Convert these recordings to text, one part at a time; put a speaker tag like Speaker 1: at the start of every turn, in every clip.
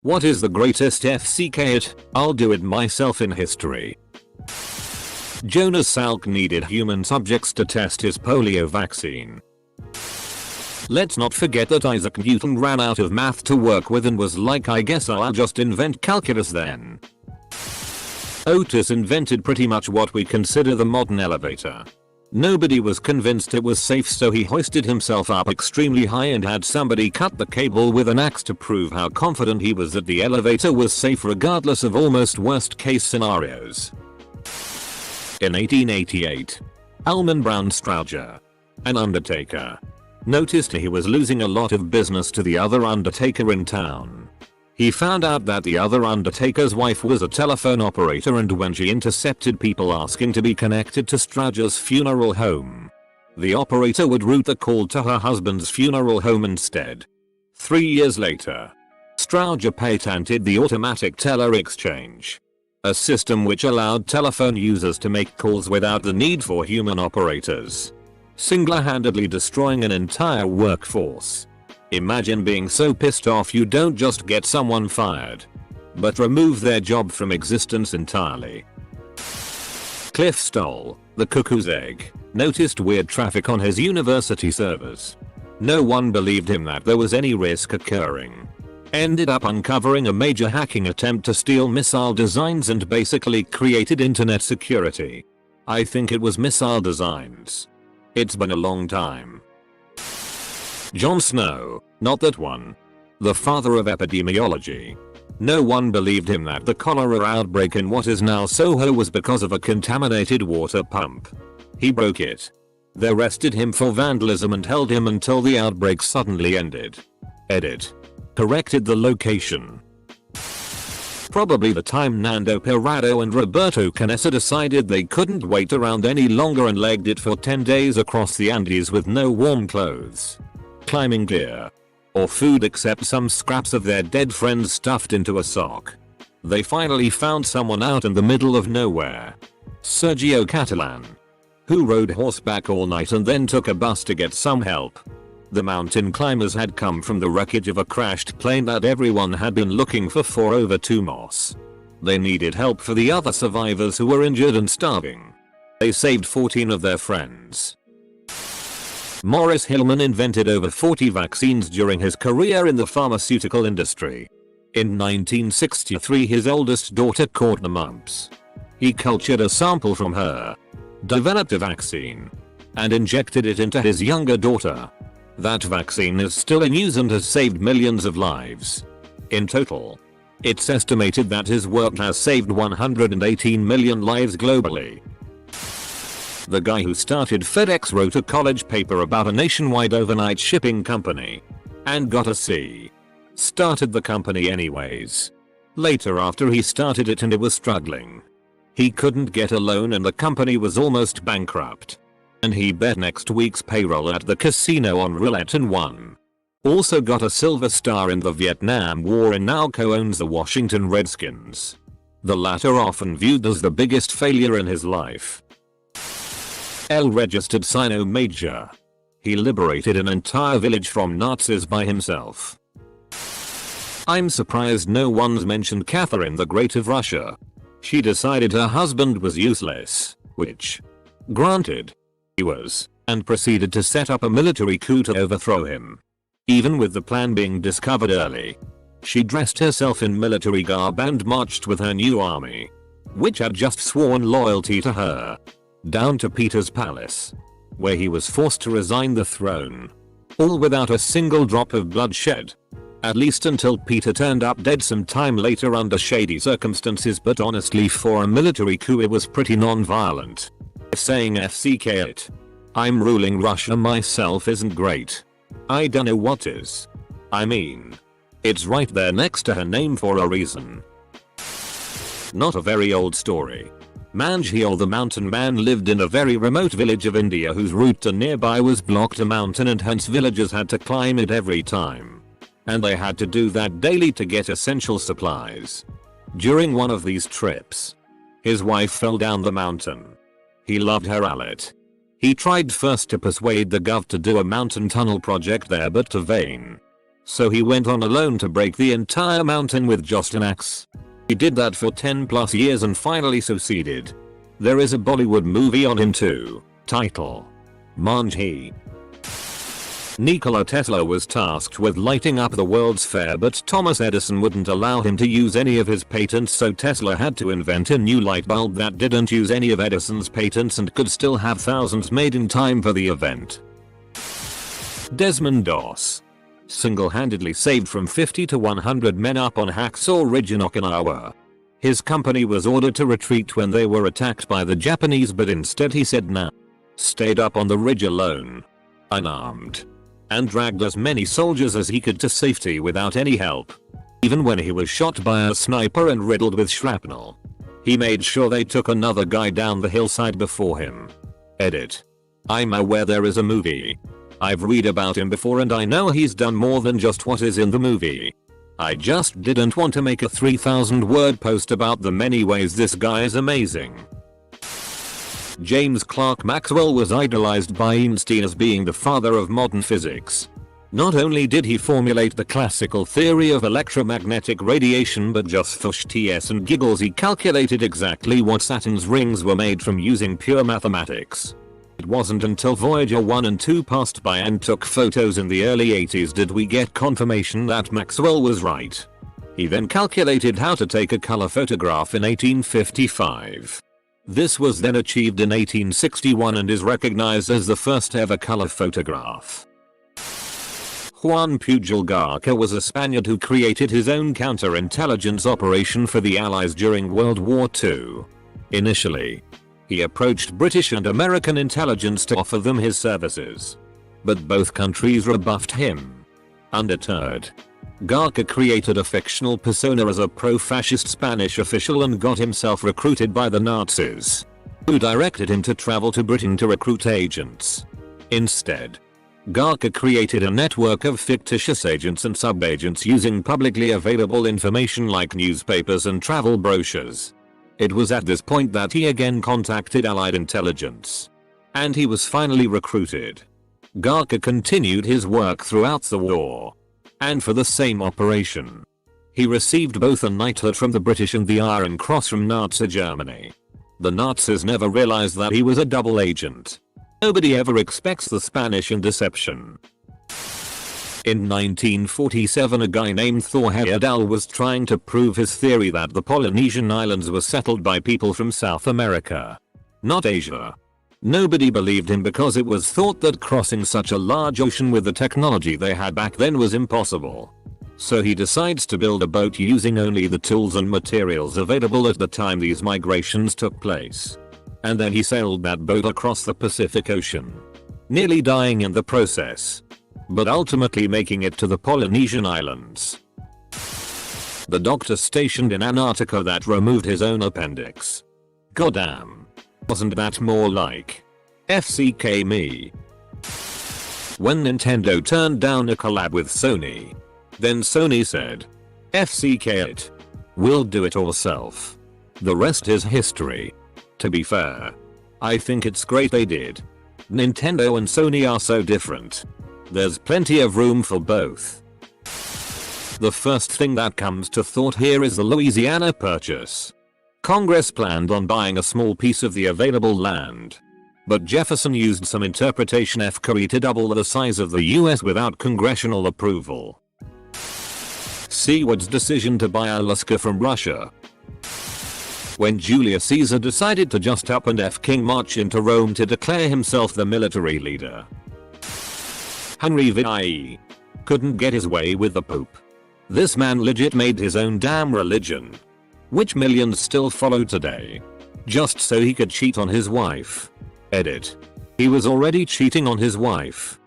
Speaker 1: What is the greatest FCK it? I'll do it myself in history. Jonas Salk needed human subjects to test his polio vaccine. Let's not forget that Isaac Newton ran out of math to work with and was like, I guess I'll just invent calculus then. Otis invented pretty much what we consider the modern elevator. Nobody was convinced it was safe, so he hoisted himself up extremely high and had somebody cut the cable with an axe to prove how confident he was that the elevator was safe regardless of almost worst case scenarios. In 1888, Almon Brown Strowger, an undertaker, noticed he was losing a lot of business to the other undertaker in town. He found out that the other undertaker's wife was a telephone operator, and when she intercepted people asking to be connected to Strowger's funeral home, the operator would route the call to her husband's funeral home instead. 3 years later, Strowger patented the automatic teller exchange, a system which allowed telephone users to make calls without the need for human operators, single-handedly destroying an entire workforce. Imagine being so pissed off you don't just get someone fired, but remove their job from existence entirely. Cliff Stoll, the cuckoo's egg, noticed weird traffic on his university servers. No one believed him that there was any risk occurring. Ended up uncovering a major hacking attempt to steal missile designs and basically created internet security. I think it was missile designs. It's been a long time. Jon Snow, not that one. The father of epidemiology. No one believed him that the cholera outbreak in what is now Soho was because of a contaminated water pump. He broke it. They arrested him for vandalism and held him until the outbreak suddenly ended. Edit. Corrected the location. Probably the time Nando Pirado and Roberto Canessa decided they couldn't wait around any longer and legged it for 10 days across the Andes with no warm clothes, climbing gear, or food except some scraps of their dead friends stuffed into a sock. They finally found someone out in the middle of nowhere. Sergio Catalan, who rode horseback all night and then took a bus to get some help. The mountain climbers had come from the wreckage of a crashed plane that everyone had been looking for over 2 months. They needed help for the other survivors who were injured and starving. They saved 14 of their friends. Morris Hillman invented over 40 vaccines during his career in the pharmaceutical industry. In 1963, his oldest daughter caught the mumps. He cultured a sample from her, developed a vaccine, and injected it into his younger daughter. That vaccine is still in use and has saved millions of lives. In total, it's estimated that his work has saved 118 million lives globally. The guy who started FedEx wrote a college paper about a nationwide overnight shipping company and got a C. Started the company anyways. Later, after he started it and it was struggling, he couldn't get a loan and the company was almost bankrupt. And he bet next week's payroll at the casino on roulette and won. Also got a silver star in the Vietnam War and now co-owns the Washington Redskins. The latter often viewed as the biggest failure in his life. L registered Sino Major. He liberated an entire village from Nazis by himself. I'm surprised no one's mentioned Catherine the Great of Russia. She decided her husband was useless, which, granted, he was, and proceeded to set up a military coup to overthrow him. Even with the plan being discovered early, she dressed herself in military garb and marched with her new army, which had just sworn loyalty to her, down to Peter's palace, where he was forced to resign the throne. All without a single drop of bloodshed. At least until Peter turned up dead some time later under shady circumstances, but honestly for a military coup it was pretty non-violent. If saying FCK it, I'm ruling Russia myself isn't great, I dunno what is. I mean, it's right there next to her name for a reason. Not a very old story. Manjhiol the mountain man lived in a very remote village of India whose route to nearby was blocked a mountain, and hence villagers had to climb it every time. And they had to do that daily to get essential supplies. During one of these trips, his wife fell down the mountain. He loved her a lot. He tried first to persuade the gov to do a mountain tunnel project there, but to vain. So he went on alone to break the entire mountain with just an axe. He did that for 10 plus years and finally succeeded. There is a Bollywood movie on him too. Title: Manjhi. Nikola Tesla was tasked with lighting up the World's Fair, but Thomas Edison wouldn't allow him to use any of his patents, so Tesla had to invent a new light bulb that didn't use any of Edison's patents and could still have thousands made in time for the event. Desmond Doss single-handedly saved from 50 to 100 men up on Hacksaw Ridge in Okinawa. His company was ordered to retreat when they were attacked by the Japanese, but instead he said nah. Stayed up on the ridge alone, unarmed, and dragged as many soldiers as he could to safety without any help. Even when he was shot by a sniper and riddled with shrapnel, he made sure they took another guy down the hillside before him. Edit: I'm aware there is a movie. I've read about him before and I know he's done more than just what is in the movie. I just didn't want to make a 3,000 word post about the many ways this guy is amazing. James Clerk Maxwell was idolized by Einstein as being the father of modern physics. Not only did he formulate the classical theory of electromagnetic radiation, but just for shits and giggles he calculated exactly what Saturn's rings were made from using pure mathematics. It wasn't until Voyager 1 and 2 passed by and took photos in the early 80s did we get confirmation that Maxwell was right. He then calculated how to take a color photograph in 1855. This was then achieved in 1861 and is recognized as the first ever color photograph. Juan Pujol Garca was a Spaniard who created his own counterintelligence operation for the Allies during World War II. Initially, he approached British and American intelligence to offer them his services, but both countries rebuffed him. Undeterred, Garca created a fictional persona as a pro-fascist Spanish official and got himself recruited by the Nazis, who directed him to travel to Britain to recruit agents. Instead, Garca created a network of fictitious agents and sub-agents using publicly available information like newspapers and travel brochures. It was at this point that he again contacted Allied intelligence, and he was finally recruited. Garca continued his work throughout the war, and for the same operation, he received both a knighthood from the British and the Iron Cross from Nazi Germany. The Nazis never realized that he was a double agent. Nobody ever expects the Spanish in deception. In 1947, a guy named Thor Heyerdahl was trying to prove his theory that the Polynesian islands were settled by people from South America, not Asia. Nobody believed him because it was thought that crossing such a large ocean with the technology they had back then was impossible. So he decides to build a boat using only the tools and materials available at the time these migrations took place. And then he sailed that boat across the Pacific Ocean, nearly dying in the process, but ultimately making it to the Polynesian islands. The doctor stationed in Antarctica that removed his own appendix. Goddamn. Wasn't that more like FCK me? When Nintendo turned down a collab with Sony, then Sony said, FCK it. We'll do it ourself. The rest is history. To be fair, I think it's great they did. Nintendo and Sony are so different. There's plenty of room for both. The first thing that comes to thought here is the Louisiana Purchase. Congress planned on buying a small piece of the available land, but Jefferson used some interpretation F-Curry to double the size of the US without congressional approval. Seward's decision to buy Alaska from Russia. When Julius Caesar decided to just up and F-King march into Rome to declare himself the military leader. Henry VIII couldn't get his way with the Pope. This man legit made his own damn religion, which millions still follow today, just so he could cheat on his wife. Edit: he was already cheating on his wife.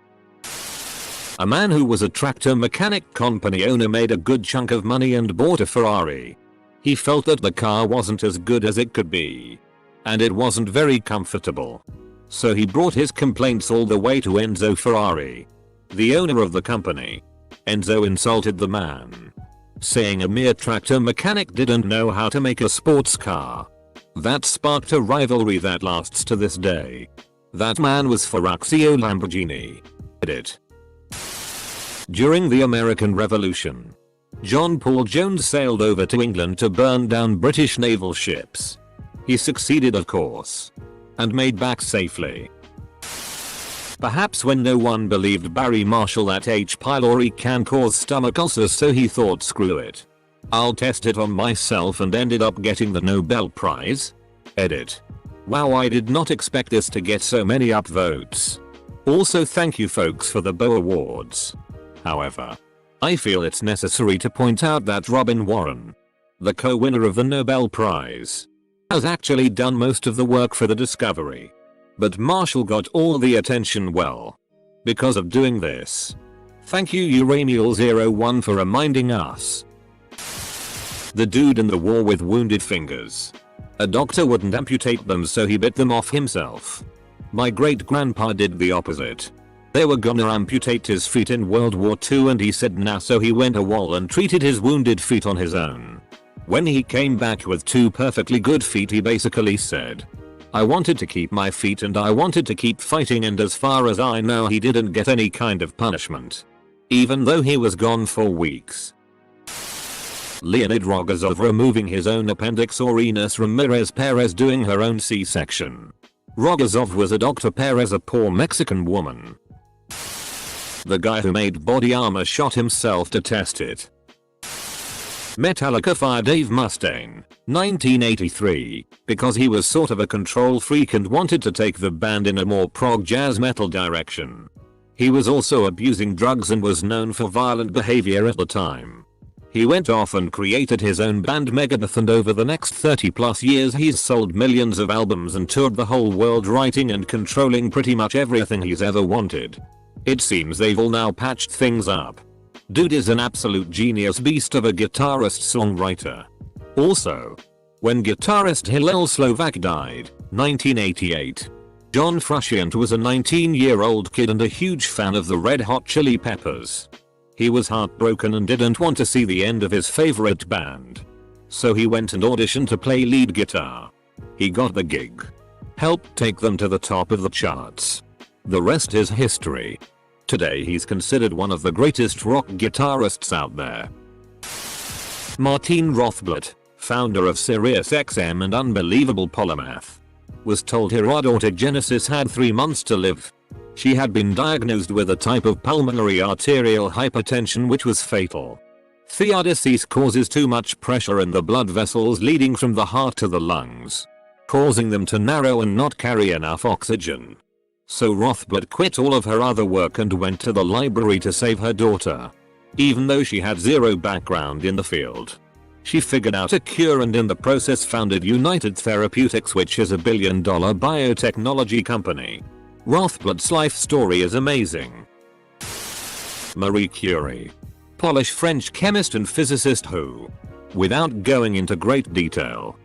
Speaker 1: A man who was a tractor mechanic company owner made a good chunk of money and bought a Ferrari. He felt that the car wasn't as good as it could be, and it wasn't very comfortable. So he brought his complaints all the way to Enzo Ferrari, the owner of the company. Enzo insulted the man, saying a mere tractor mechanic didn't know how to make a sports car. That sparked a rivalry that lasts to this day. That man was Ferruccio Lamborghini. Edit: During the American Revolution, John Paul Jones sailed over to England to burn down British naval ships. He succeeded, of course, and made back safely. Perhaps when no one believed Barry Marshall that H. pylori can cause stomach ulcers, so he thought, screw it, I'll test it on myself, and ended up getting the Nobel Prize. Edit. Wow, I did not expect this to get so many upvotes. Also, thank you folks for the Bo Awards. However, I feel it's necessary to point out that Robin Warren, the co-winner of the Nobel Prize, has actually done most of the work for the discovery. But Marshall got all the attention, well, because of doing this. Thank you Uramiel01 for reminding us. The dude in the war with wounded fingers. A doctor wouldn't amputate them, so he bit them off himself. My great grandpa did the opposite. They were gonna amputate his feet in World War II and he said nah, so he went AWOL and treated his wounded feet on his own. When he came back with 2 perfectly good feet, he basically said, I wanted to keep my feet and I wanted to keep fighting, and as far as I know he didn't get any kind of punishment, even though he was gone for weeks. Leonid Rogozov removing his own appendix, or Ines Ramirez Perez doing her own C-section. Rogozov was a Dr. Perez, a poor Mexican woman. The guy who made body armor shot himself to test it. Metallica fired Dave Mustaine, 1983, because he was sort of a control freak and wanted to take the band in a more prog jazz metal direction. He was also abusing drugs and was known for violent behavior at the time. He went off and created his own band Megadeth, and over the next 30 plus years he's sold millions of albums and toured the whole world, writing and controlling pretty much everything he's ever wanted. It seems they've all now patched things up. Dude is an absolute genius beast of a guitarist-songwriter. Also, when guitarist Hillel Slovak died, 1988, John Frusciante was a 19-year-old kid and a huge fan of the Red Hot Chili Peppers. He was heartbroken and didn't want to see the end of his favorite band. So he went and auditioned to play lead guitar. He got the gig. Helped take them to the top of the charts. The rest is history. Today he's considered one of the greatest rock guitarists out there. Martine Rothblatt, founder of SiriusXM and unbelievable polymath, was told her daughter Genesis had 3 months to live. She had been diagnosed with a type of pulmonary arterial hypertension which was fatal. Disease causes too much pressure in the blood vessels leading from the heart to the lungs, causing them to narrow and not carry enough oxygen. So Rothblatt quit all of her other work and went to the library to save her daughter. Even though she had zero background in the field, she figured out a cure and in the process founded United Therapeutics, which is a $1 billion biotechnology company. Rothblatt's life story is amazing. Marie Curie, Polish French chemist and physicist who, without going into great detail,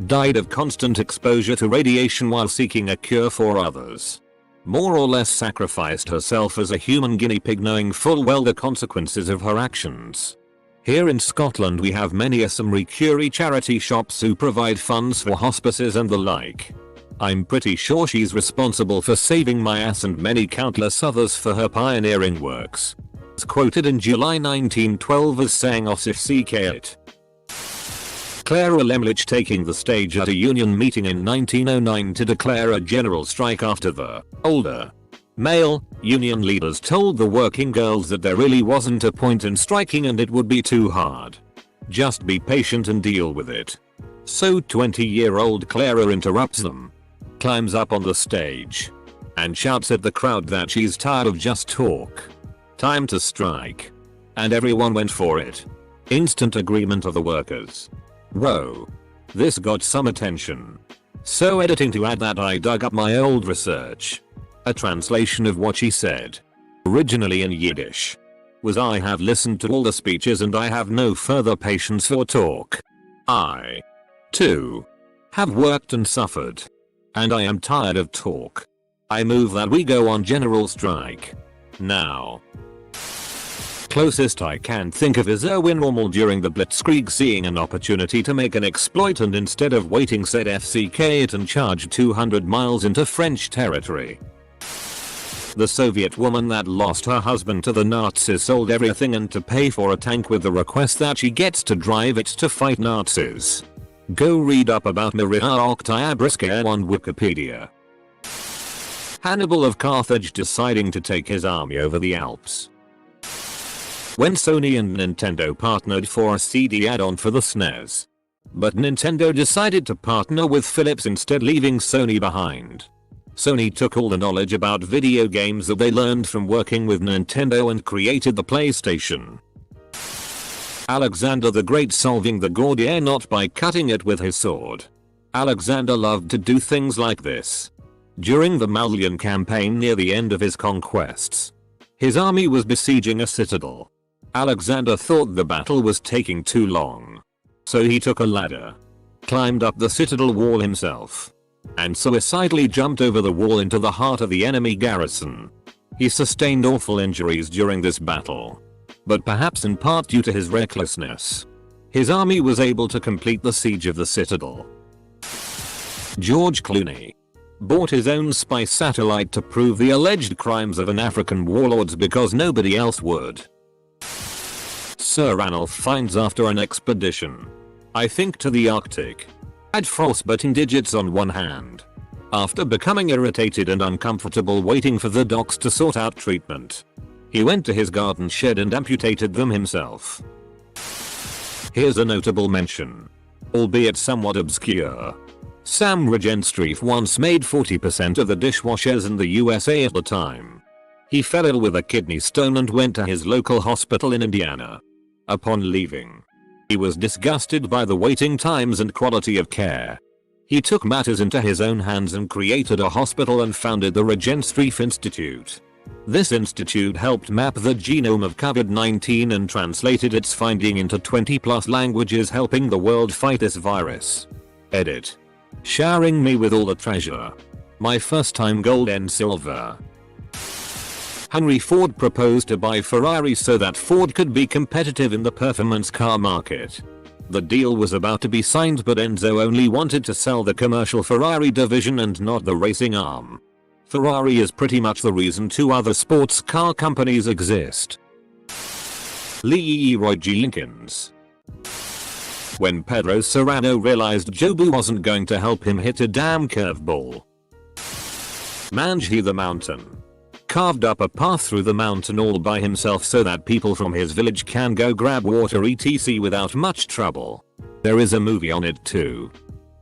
Speaker 1: died of constant exposure to radiation while seeking a cure for others. More or less sacrificed herself as a human guinea pig, knowing full well the consequences of her actions. Here in Scotland we have many a Marie Curie charity shops who provide funds for hospices and the like. I'm pretty sure she's responsible for saving my ass and many countless others for her pioneering works. It's quoted in July 1912 as saying Osif it. Clara Lemlich taking the stage at a union meeting in 1909 to declare a general strike after the older male union leaders told the working girls that there really wasn't a point in striking and it would be too hard. Just be patient and deal with it. So 20-year-old Clara interrupts them, climbs up on the stage, and shouts at the crowd that she's tired of just talk. Time to strike. And everyone went for it. Instant agreement of the workers. Whoa. This got some attention. So editing to add that, I dug up my old research. A translation of what she said, originally in Yiddish, was I have listened to all the speeches and I have no further patience for talk. I, too, have worked and suffered. And I am tired of talk. I move that we go on general strike. Now. Closest I can think of is Erwin Rommel during the Blitzkrieg seeing an opportunity to make an exploit and instead of waiting said FCK it and charged 200 miles into French territory. The Soviet woman that lost her husband to the Nazis sold everything and to pay for a tank with the request that she gets to drive it to fight Nazis. Go read up about Maria Oktyabrskaya on Wikipedia. Hannibal of Carthage deciding to take his army over the Alps. When Sony and Nintendo partnered for a CD add-on for the SNES. But Nintendo decided to partner with Philips instead, leaving Sony behind. Sony took all the knowledge about video games that they learned from working with Nintendo and created the PlayStation. Alexander the Great solving the Gordier knot by cutting it with his sword. Alexander loved to do things like this. During the Malian campaign near the end of his conquests, his army was besieging a citadel. Alexander thought the battle was taking too long. So he took a ladder, climbed up the citadel wall himself, and suicidally jumped over the wall into the heart of the enemy garrison. He sustained awful injuries during this battle, but perhaps in part due to his recklessness, his army was able to complete the siege of the citadel. George Clooney bought his own spy satellite to prove the alleged crimes of an African warlords because nobody else would. Sir Ranulph finds after an expedition, I think to the Arctic, had frostbitten digits on one hand. After becoming irritated and uncomfortable waiting for the docs to sort out treatment, he went to his garden shed and amputated them himself. Here's a notable mention, albeit somewhat obscure. Sam Regenstrief once made 40% of the dishwashers in the USA at the time. He fell ill with a kidney stone and went to his local hospital in Indiana. Upon leaving, he was disgusted by the waiting times and quality of care. He took matters into his own hands and created a hospital and founded the Regenstrief Institute. This institute helped map the genome of COVID-19 and translated its finding into 20+ languages, helping the world fight this virus. Edit. Showering me with all the treasure. My first time gold and silver. Henry Ford proposed to buy Ferrari so that Ford could be competitive in the performance car market. The deal was about to be signed, but Enzo only wanted to sell the commercial Ferrari division and not the racing arm. Ferrari is pretty much the reason two other sports car companies exist. Leroy Jenkins. When Pedro Serrano realized Jobu wasn't going to help him hit a damn curveball, Manji the Mountain carved up a path through the mountain all by himself so that people from his village can go grab water etc without much trouble. There is a movie on it too.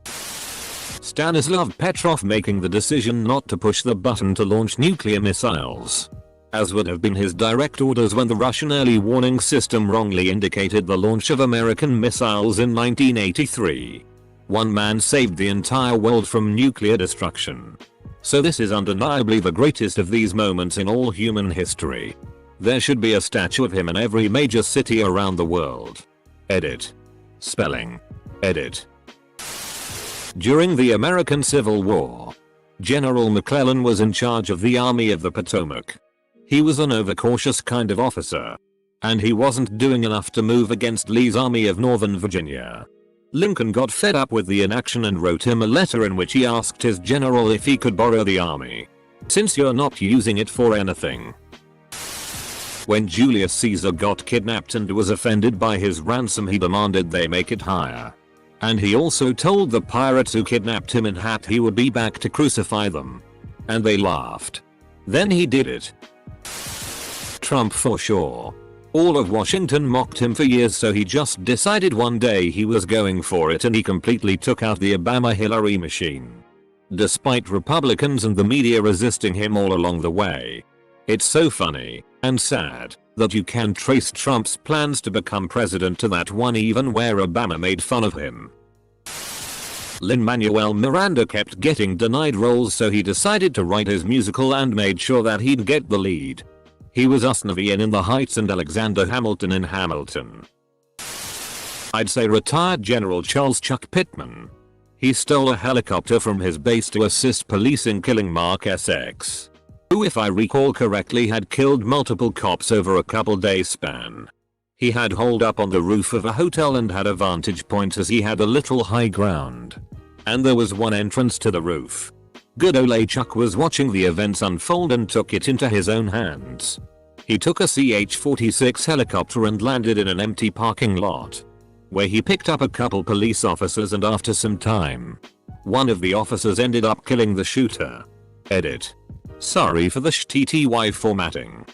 Speaker 1: Stanislav Petrov making the decision not to push the button to launch nuclear missiles, as would have been his direct orders when the Russian early warning system wrongly indicated the launch of American missiles in 1983. One man saved the entire world from nuclear destruction. So this is undeniably the greatest of these moments in all human history. There should be a statue of him in every major city around the world. Edit. Spelling. Edit. During the American Civil War, General McClellan was in charge of the Army of the Potomac. He was an overcautious kind of officer, and he wasn't doing enough to move against Lee's Army of Northern Virginia. Lincoln got fed up with the inaction and wrote him a letter in which he asked his general if he could borrow the army, since you're not using it for anything. When Julius Caesar got kidnapped and was offended by his ransom, he demanded they make it higher. And he also told the pirates who kidnapped him in hat he would be back to crucify them. And they laughed. Then he did it. Trump for sure. All of Washington mocked him for years, so he just decided one day he was going for it and he completely took out the Obama-Hillary machine. Despite Republicans and the media resisting him all along the way. It's so funny and sad that you can trace Trump's plans to become president to that one, even where Obama made fun of him. Lin-Manuel Miranda kept getting denied roles, so he decided to write his musical and made sure that he'd get the lead. He was Usnavian in The Heights and Alexander Hamilton in Hamilton. I'd say retired General Charles Chuck Pittman. He stole a helicopter from his base to assist police in killing Mark Essex, who, if I recall correctly, had killed multiple cops over a couple days span. He had holed up on the roof of a hotel and had a vantage point as he had a little high ground. And there was one entrance to the roof. Good ole Chuck was watching the events unfold and took it into his own hands. He took a CH-46 helicopter and landed in an empty parking lot, where he picked up a couple police officers, and after some time, one of the officers ended up killing the shooter. Edit. Sorry for the TTY formatting.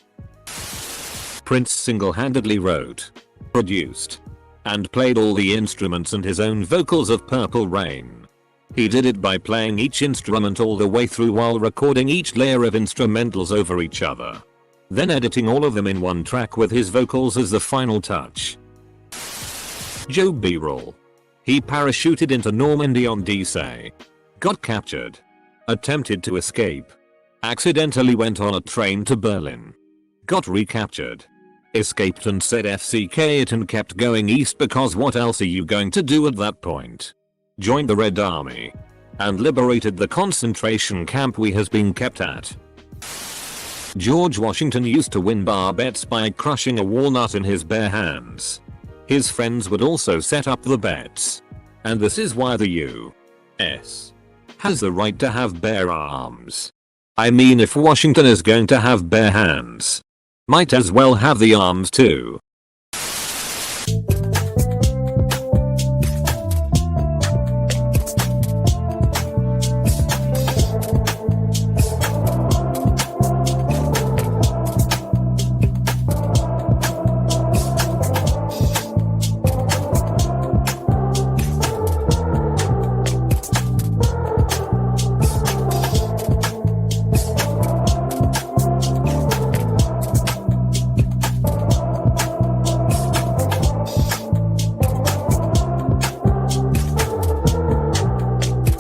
Speaker 1: Prince single-handedly wrote, produced, and played all the instruments and his own vocals of Purple Rain. He did it by playing each instrument all the way through while recording each layer of instrumentals over each other, then editing all of them in one track with his vocals as the final touch. Joe B-roll. He parachuted into Normandy on D-Say. Got captured. Attempted to escape. Accidentally went on a train to Berlin. Got recaptured. Escaped and said FCK it and kept going east because what else are you going to do at that point? Joined the Red Army. And liberated the concentration camp we has been kept at. George Washington used to win bar bets by crushing a walnut in his bare hands. His friends would also set up the bets. And this is why the U.S. has the right to have bare arms. I mean, if Washington is going to have bare hands, might as well have the arms too.